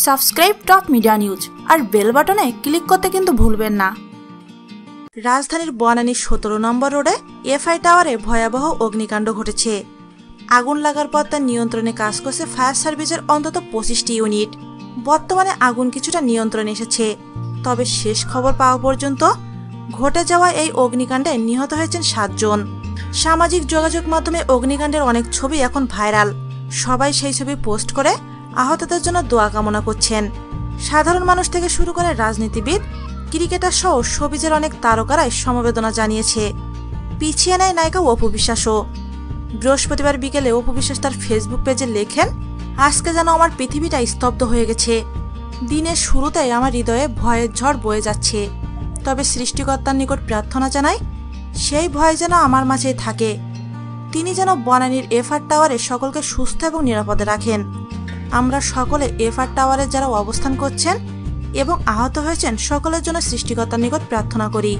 Subscribe top media news আর bell বাটনে click করতে কিন্তু ভুলবেন না। রাজধানীর বনানী 17 নম্বর রোডে এফআই টাওয়ারে ভয়াবহ অগ্নিকাণ্ড ঘটেছে। আগুন লাগার পর তার নিয়ন্ত্রণে কাজ করছে ফায়ার সার্ভিসের অন্তত 25টি ইউনিট। বর্তমানে আগুন কিছুটা নিয়ন্ত্রণে এসেছে, তবে শেষ খবর পাওয়া পর্যন্ত ঘটে যাওয়া এই অগ্নিকাণ্ডে নিহত হয়েছেন 7 জন। সামাজিক যোগাযোগ মাধ্যমে অগ্নিকাণ্ডের অনেক ছবি এখন ভাইরাল। সবাই সেই ছবি পোস্ট করে আহতদের জন্য দোয়া কামনা করছেন। সাধারণ মানুষ থেকে শুরু করে রাজনীতিবিদ, ক্রিকেটার সহ শোবিজের অনেক তারকারাই সমবেদনা জানিয়েছে। পিছিয়ে নেয় নায়িকা অপু বিশ্বাসও। বৃহস্পতিবার বিকেলে অপু বিশ্বাস তার ফেসবুক পেজে লেখেন, আজকে যেন আমার পৃথিবীটা স্তব্ধ হয়ে গেছে। দিনের শুরুতেই আমার হৃদয়ে ভয়ের ঝড় বয়ে যাচ্ছে, তবে সৃষ্টিকর্তার নিকট প্রার্থনা জানাই সেই ভয় যেন আমার মাঝেই থাকে। তিনি যেন বনানীর এফআর টাওয়ারে সকলকে সুস্থ এবং নিরাপদে রাখেন। আমরা সকলে এফআর টাওয়ারে যারা অবস্থান করছেন এবং আহত হয়েছেন সকলের জন্য সৃষ্টিকর্তার নিকট প্রার্থনা করি।